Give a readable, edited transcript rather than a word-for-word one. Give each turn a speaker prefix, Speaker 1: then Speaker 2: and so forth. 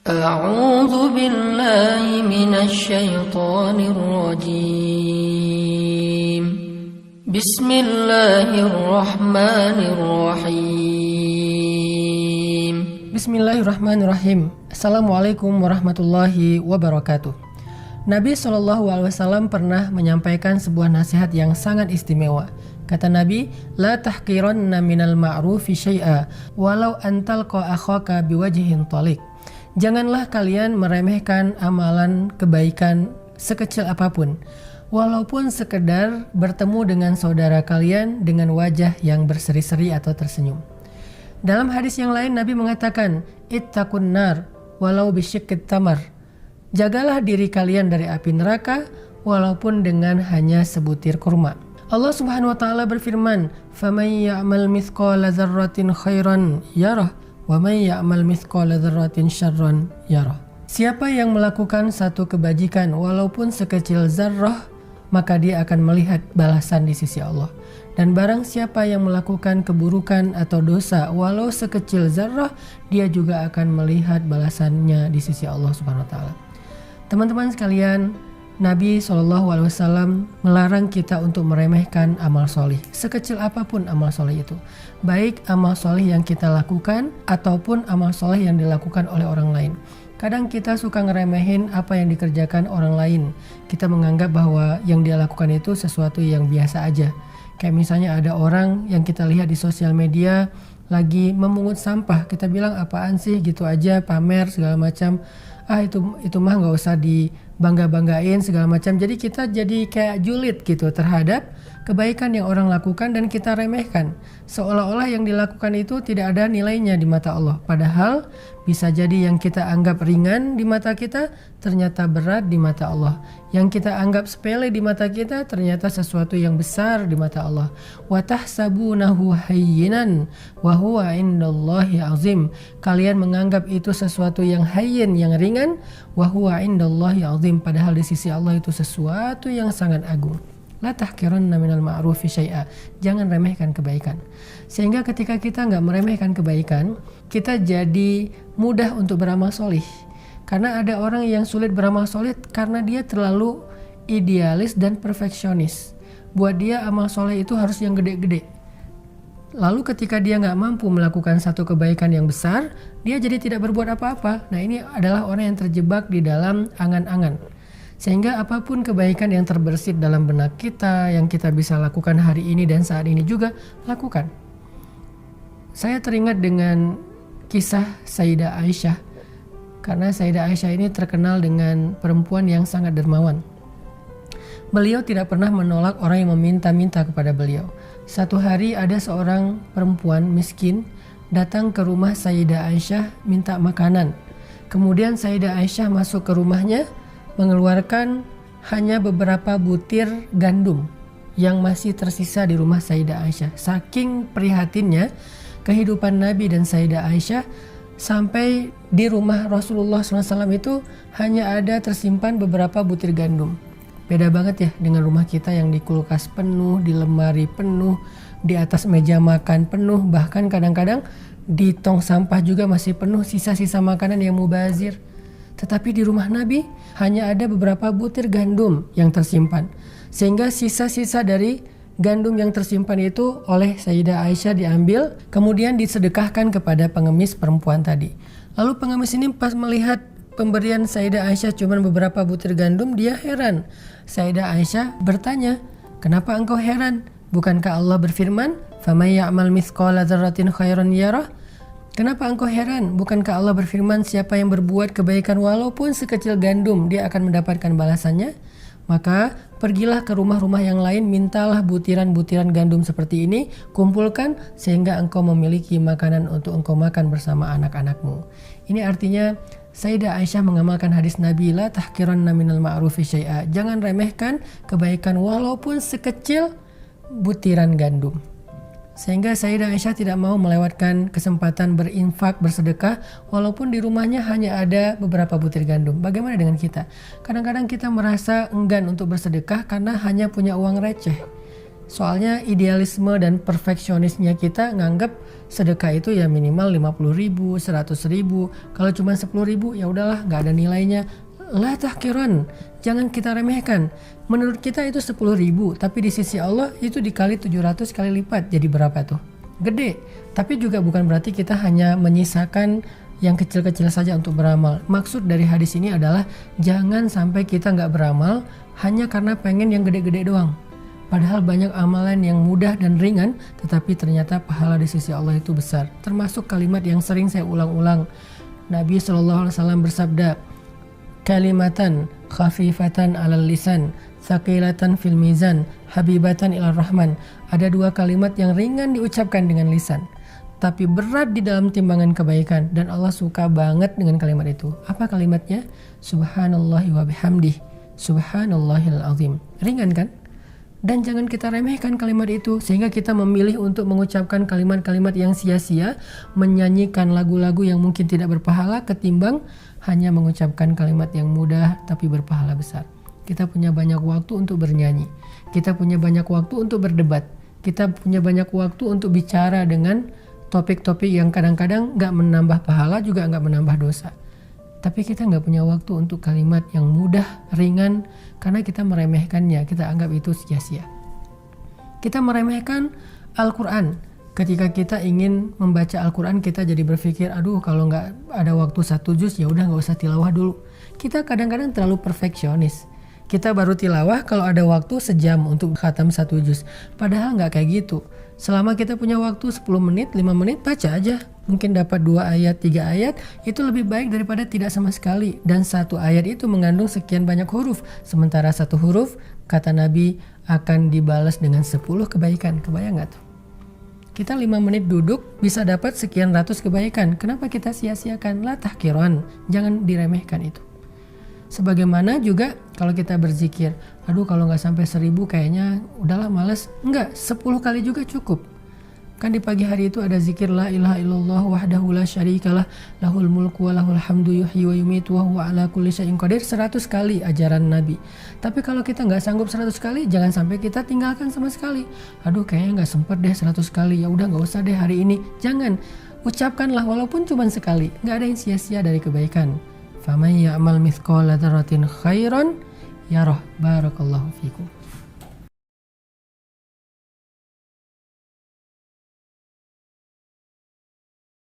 Speaker 1: أعوذ بالله من الشيطان الرجيم بسم الله الرحمن الرحيم
Speaker 2: Bismillahirrahmanirrahim. Assalamualaikum warahmatullahi wabarakatuh. Nabi SAW pernah menyampaikan sebuah nasihat yang sangat istimewa. Kata Nabi, La tahqiranna minal ma'rufi syai'a walau antalqa akhaka biwajhin talik. Janganlah kalian meremehkan amalan kebaikan sekecil apapun, walaupun sekedar bertemu dengan saudara kalian dengan wajah yang berseri-seri atau tersenyum. Dalam hadis yang lain Nabi mengatakan, Ittaqun nar walau bisyiqqit tamar. Jagalah diri kalian dari api neraka walaupun dengan hanya sebutir kurma. Allah Subhanahu wa taala berfirman, "Faman ya'mal mithqala dzarratin khairan yarah wa man ya'mal mithqala dzarratin syarran yarah." Siapa yang melakukan satu kebajikan walaupun sekecil zarrah, maka dia akan melihat balasan di sisi Allah. Dan barang siapa yang melakukan keburukan atau dosa walau sekecil zarrah, dia juga akan melihat balasannya di sisi Allah Subhanahu wa taala. Teman-teman sekalian, Nabi SAW melarang kita untuk meremehkan amal solih, sekecil apapun amal solih itu, baik amal solih yang kita lakukan ataupun amal solih yang dilakukan oleh orang lain. Kadang kita suka ngeremehin apa yang dikerjakan orang lain. Kita menganggap bahwa yang dia lakukan itu sesuatu yang biasa aja. Kayak misalnya ada orang yang kita lihat di sosial media lagi memungut sampah, kita bilang apaan sih gitu aja, pamer segala macam. Itu mah nggak usah dibangga-banggain segala macam. Jadi kita jadi kayak julid gitu terhadap kebaikan yang orang lakukan dan kita remehkan. Seolah-olah yang dilakukan itu tidak ada nilainya di mata Allah. Padahal bisa jadi yang kita anggap ringan di mata kita ternyata berat di mata Allah. Yang kita anggap sepele di mata kita ternyata sesuatu yang besar di mata Allah. Wa tahsabunahu hayyinan wa huwa indallahi azim. Kalian menganggap itu sesuatu yang hayyin, yang ringan, wa huwa indallahi azim, padahal di sisi Allah itu sesuatu yang sangat agung. La tahqiranna minal ma'rufi syai'a. Jangan remehkan kebaikan. Sehingga ketika kita nggak meremehkan kebaikan, kita jadi mudah untuk beramal solih. Karena ada orang yang sulit beramal solih karena dia terlalu idealis dan perfeksionis. Buat dia amal soleh itu harus yang gede-gede. Lalu ketika dia nggak mampu melakukan satu kebaikan yang besar, dia jadi tidak berbuat apa-apa. Nah, ini adalah orang yang terjebak di dalam angan-angan. Sehingga apapun kebaikan yang terbersit dalam benak kita, yang kita bisa lakukan hari ini dan saat ini juga, lakukan. Saya teringat dengan kisah Sayyidah Aisyah. Karena Sayyidah Aisyah ini terkenal dengan perempuan yang sangat dermawan. Beliau tidak pernah menolak orang yang meminta-minta kepada beliau. Satu hari ada seorang perempuan miskin datang ke rumah Sayyidah Aisyah minta makanan. Kemudian Sayyidah Aisyah masuk ke rumahnya, mengeluarkan hanya beberapa butir gandum yang masih tersisa di rumah Sayyidah Aisyah. Saking prihatinnya kehidupan Nabi dan Sayyidah Aisyah, sampai di rumah Rasulullah SAW itu hanya ada tersimpan beberapa butir gandum. Beda banget ya dengan rumah kita yang di kulkas penuh, di lemari penuh, di atas meja makan penuh, bahkan kadang-kadang di tong sampah juga masih penuh sisa-sisa makanan yang mubazir. Tetapi di rumah Nabi hanya ada beberapa butir gandum yang tersimpan. Sehingga sisa-sisa dari gandum yang tersimpan itu oleh Sayyidah Aisyah diambil, kemudian disedekahkan kepada pengemis perempuan tadi. Lalu pengemis ini pas melihat pemberian Sayyidah Aisyah cuma beberapa butir gandum, dia heran. Sayyidah Aisyah bertanya, "Kenapa engkau heran? Bukankah Allah berfirman, "Faman ya'mal mithqala dzarratin khairan yarah"? Kenapa engkau heran? Bukankah Allah berfirman, siapa yang berbuat kebaikan walaupun sekecil gandum, dia akan mendapatkan balasannya? Maka pergilah ke rumah-rumah yang lain, mintalah butiran-butiran gandum seperti ini, kumpulkan sehingga engkau memiliki makanan untuk engkau makan bersama anak-anakmu." Ini artinya Sayyidah Aisyah mengamalkan hadis Nabi, La tahqiranna minal ma'rufi syai'a. Jangan remehkan kebaikan walaupun sekecil butiran gandum. Sehingga Sayyidah Aisyah tidak mau melewatkan kesempatan berinfak, bersedekah, walaupun di rumahnya hanya ada beberapa butir gandum. Bagaimana dengan kita? Kadang-kadang kita merasa enggan untuk bersedekah karena hanya punya uang receh. Soalnya idealisme dan perfeksionisnya kita nganggap sedekah itu ya minimal 50.000, 100.000. Kalau cuma 10.000 ya udahlah, nggak ada nilainya. La tahkiran, jangan kita remehkan. Menurut kita itu 10.000, tapi di sisi Allah itu dikali 700 kali lipat. Jadi berapa tuh? Gede. Tapi juga bukan berarti kita hanya menyisakan yang kecil-kecil saja untuk beramal. Maksud dari hadis ini adalah jangan sampai kita nggak beramal hanya karena pengen yang gede-gede doang. Padahal banyak amalan yang mudah dan ringan, tetapi ternyata pahala di sisi Allah itu besar. Termasuk kalimat yang sering saya ulang-ulang. Nabi SAW bersabda, kalimatan khafifatan alal lisan, thaqilatan fil mizan, habibatan ilar rahman. Ada dua kalimat yang ringan diucapkan dengan lisan, tapi berat di dalam timbangan kebaikan, dan Allah suka banget dengan kalimat itu. Apa kalimatnya? Subhanallahi wa bihamdih, subhanallahil azim. Ringan kan? Dan jangan kita remehkan kalimat itu, sehingga kita memilih untuk mengucapkan kalimat-kalimat yang sia-sia, menyanyikan lagu-lagu yang mungkin tidak berpahala, ketimbang hanya mengucapkan kalimat yang mudah tapi berpahala besar. Kita punya banyak waktu untuk bernyanyi, kita punya banyak waktu untuk berdebat, kita punya banyak waktu untuk bicara dengan topik-topik yang kadang-kadang gak menambah pahala juga gak menambah dosa. Tapi kita nggak punya waktu untuk kalimat yang mudah, ringan, karena kita meremehkannya, kita anggap itu sia-sia. Kita meremehkan Al-Quran. Ketika kita ingin membaca Al-Quran, kita jadi berpikir, aduh kalau nggak ada waktu 1 juz, ya udah nggak usah tilawah dulu. Kita kadang-kadang terlalu perfeksionis. Kita baru tilawah kalau ada waktu sejam untuk khatam 1 juz. Padahal nggak kayak gitu. Selama kita punya waktu 10 menit, 5 menit, baca aja. Mungkin dapat 2 ayat, 3 ayat, itu lebih baik daripada tidak sama sekali. Dan 1 ayat itu mengandung sekian banyak huruf. Sementara 1 huruf, kata Nabi, akan dibalas dengan 10 kebaikan. Kebayang gak tuh? Kita 5 menit duduk, bisa dapat sekian ratus kebaikan. Kenapa kita sia-siakan? La tahkiran, jangan diremehkan itu. Sebagaimana juga kalau kita berzikir, aduh kalau nggak sampai 1000 kayaknya udahlah males. Enggak, 10 kali juga cukup. Kan di pagi hari itu ada zikir la ilaha illallah wahdahu la syarikalah lahul mulku wa lahul hamdu yuhyi wa yumitu wa huwa ala kulli syai'in qadir, 100 kali ajaran Nabi. Tapi kalau kita nggak sanggup 100 kali, jangan sampai kita tinggalkan sama sekali. Aduh kayaknya nggak sempet deh 100 kali, ya udah nggak usah deh hari ini. Jangan, ucapkanlah walaupun cuma sekali. Nggak ada yang sia-sia dari kebaikan. Faman ya'mal mithqala dzarratin khairan yarah. Barakallahu fikum.